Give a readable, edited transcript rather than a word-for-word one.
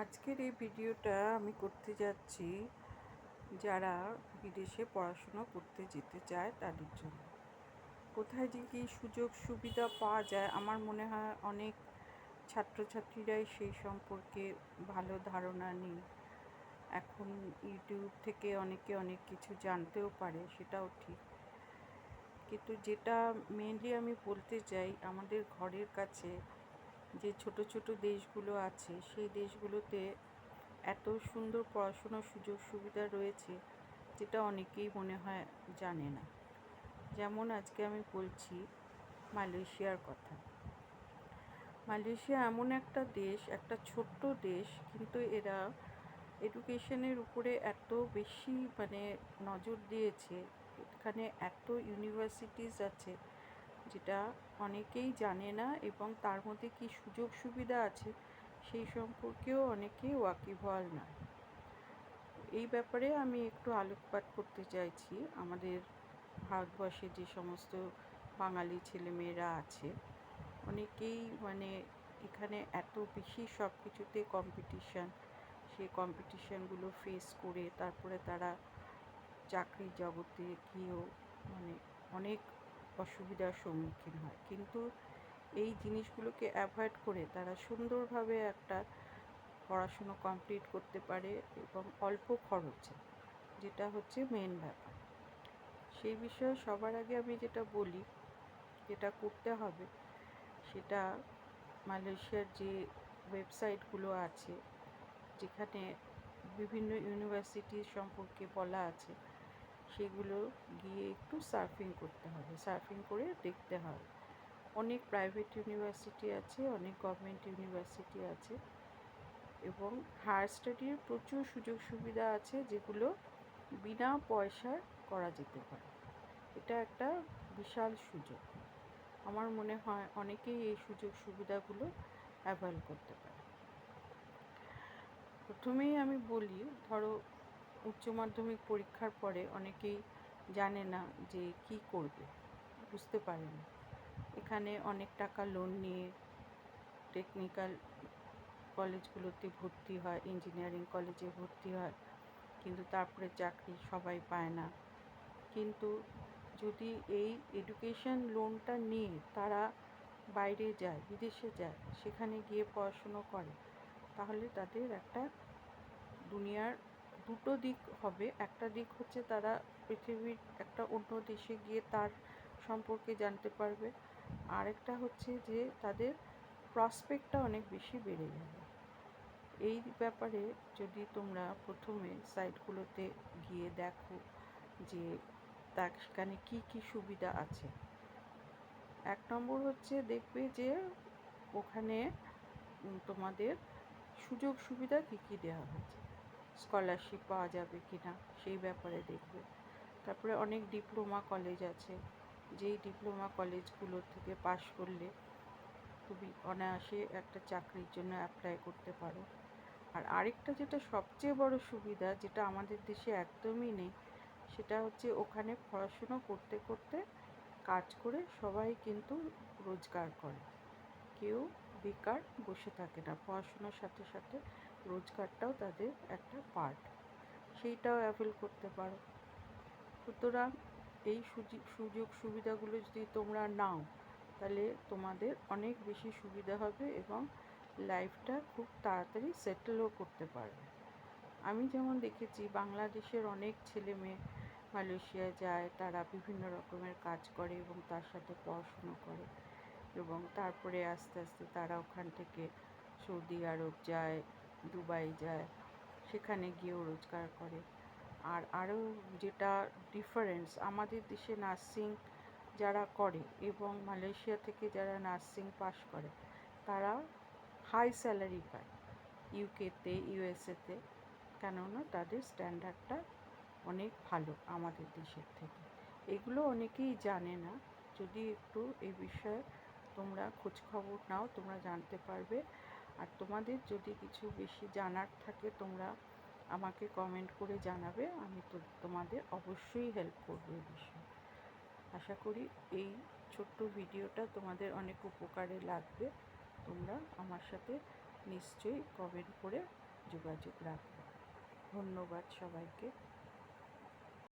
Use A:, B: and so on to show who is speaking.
A: আজকের এই ভিডিওটা আমি করতে যাচ্ছি যারা বিদেশে পড়াশোনা করতে যেতে চায় তাদের জন্য। কোথায় যে কী সুযোগ সুবিধা পাওয়া যায় আমার মনে হয় অনেক ছাত্রছাত্রীরাই সেই সম্পর্কে ভালো ধারণা নেই। এখন ইউটিউব থেকে অনেকে অনেক কিছু জানতেও পারে, সেটাও ঠিক, কিন্তু যেটা মেনলি আমি বলতে চাই, আমাদের ঘরের কাছে যে ছোট ছোট দেশগুলো আছে সেই দেশগুলোতে এত সুন্দর পড়াশোনার সুযোগ সুবিধা রয়েছে যেটা অনেকেই মনে হয় জানে না। যেমন আজকে আমি বলছি মালয়েশিয়ার কথা। মালয়েশিয়া এমন একটা দেশ, একটা ছোট্ট দেশ, কিন্তু এরা এডুকেশনের উপরে এত বেশি নজর দিয়েছে। এখানে এত ইউনিভার্সিটিস আছে যেটা অনেকেই জানে না, এবং তার মধ্যে কী সুযোগ সুবিধা আছে সেই সম্পর্কেও অনেকেই ওয়াকিবহাল না। এই ব্যাপারে আমি একটু আলোকপাত করতে চাইছি। আমাদের ভারতবর্ষে যে সমস্ত বাঙালি ছেলেমেয়েরা আছে, অনেকেই এখানে এত বেশি সব কিছুতে কম্পিটিশান, সেই কম্পিটিশানগুলো ফেস করে তারপরে তারা চাকরির জগতে গিয়েও অনেক অসুবিধার সম্মুখীন হয়, কিন্তু এই জিনিসগুলোকে অ্যাভয়েড করে তারা সুন্দরভাবে একটা পড়াশুনো কমপ্লিট করতে পারে এবং অল্প খরচে, যেটা হচ্ছে মেন ব্যাপার। সেই বিষয়ে সবার আগে আমি যেটা বলি, যেটা করতে হবে, সেটা মালয়েশিয়ার যে ওয়েবসাইটগুলো আছে যেখানে বিভিন্ন ইউনিভার্সিটির সম্পর্কে বলা আছে, সেগুলো গিয়ে একটু সার্ফিং করতে হবে, সার্ফিং করে দেখতে হবে। অনেক প্রাইভেট ইউনিভার্সিটি আছে, অনেক গভর্নমেন্ট ইউনিভার্সিটি আছে, এবং হায়ার স্টাডির প্রচুর সুযোগ সুবিধা আছে যেগুলো বিনা পয়সায় করা যেতে পারে। এটা একটা বিশাল সুযোগ। আমার মনে হয় অনেকেই এই সুযোগ সুবিধাগুলো অ্যাভয়েল করতে পারে। প্রথমেই আমি বলি, ধরো উচ্চ মাধ্যমিক পরীক্ষার পরে অনেকেই জানে না যে কি করবে, বুঝতে পারে না। এখানে অনেক টাকা লোন নিয়ে টেকনিক্যাল কলেজগুলোতে ভর্তি হয়, ইঞ্জিনিয়ারিং কলেজে ভর্তি হয়, কিন্তু তারপরে চাকরি সবাই পায় না। কিন্তু যদি এই এডুকেশন লোনটা নিয়ে তারা বাইরে যায়, বিদেশে যায়, সেখানে গিয়ে পড়াশুনো করে, তাহলে তাদের একটা দুনিয়ার দুটো দিক হবে। একটা দিক হচ্ছে তারা পৃথিবীর একটা অন্য দেশে গিয়ে তার সম্পর্কে জানতে পারবে, আরেকটা হচ্ছে যে তাদের প্রসপেক্টটা অনেক বেশি বেড়ে যাবে। এই ব্যাপারে যদি তোমরা প্রথমে সাইটগুলোতে গিয়ে দেখো যে সেখানে কী কী সুবিধা আছে। 1 নম্বর হচ্ছে দেখবে যে ওখানে তোমাদের সুযোগ সুবিধা কী কী দেওয়া হচ্ছে, স্কলারশিপ পাওয়া যাবে কি না সেই ব্যাপারে দেখবে। তারপরে অনেক ডিপ্লোমা কলেজ আছে, যেই ডিপ্লোমা কলেজগুলো থেকে পাশ করলে খুবই অনায়াসে একটা চাকরির জন্য অ্যাপ্লাই করতে পারো। আর আরেকটা যেটা সবচেয়ে বড় সুবিধা, যেটা আমাদের দেশে একদমই নেই, সেটা হচ্ছে ওখানে পড়াশুনো করতে করতে কাজ করে সবাই কিন্তু রোজগার করে। কেউ বেকার বসে থাকে না, পড়াশুনোর সাথে সাথে রোজগারটাও তাদের একটা পার্ট, সেইটাও অ্যাভেল করতে পারো। সুতরাং এই সুযোগ সুবিধাগুলো যদি তোমরা নাও, তাহলে তোমাদের অনেক বেশি সুবিধা হবে এবং লাইফটা খুব তাড়াতাড়ি সেটেলও করতে পারবে। আমি যেমন দেখেছি বাংলাদেশের অনেক ছেলে মেয়ে মালয়েশিয়ায় যায়, তারা বিভিন্ন রকমের কাজ করে এবং তার সাথে পড়াশুনো করে, এবং তারপরে আস্তে আস্তে তারা ওখান থেকে সৌদি আরব যায়, দুবাই যায়, সেখানে গিয়েও রোজগার করে। আর আরও যেটা ডিফারেন্স, আমাদের দেশে নার্সিং যারা করে এবং মালয়েশিয়া থেকে যারা নার্সিং পাশ করে, তারা হাই স্যালারি পায় ইউকেতে, ইউএসএতে, কেননা তাদের স্ট্যান্ডার্ডটা অনেক ভালো আমাদের দেশের থেকে। এগুলো অনেকেই জানে না। যদি একটু এই বিষয়ে তোমরা খোঁজখবর নাও, তোমরা জানতে পারবে। আর তোমাদের যদি কিছু বেশি জানার থাকে, তোমরা আমাকে কমেন্ট করে জানাবে, আমি তো তোমাদের অবশ্যই হেল্প করবো এই বিষয়ে। আশা করি এই ছোট্ট ভিডিওটা তোমাদের অনেক উপকারে লাগবে। তোমরা আমার সাথে নিশ্চয়ই কমেন্ট করে যোগাযোগ রাখবো। ধন্যবাদ সবাইকে।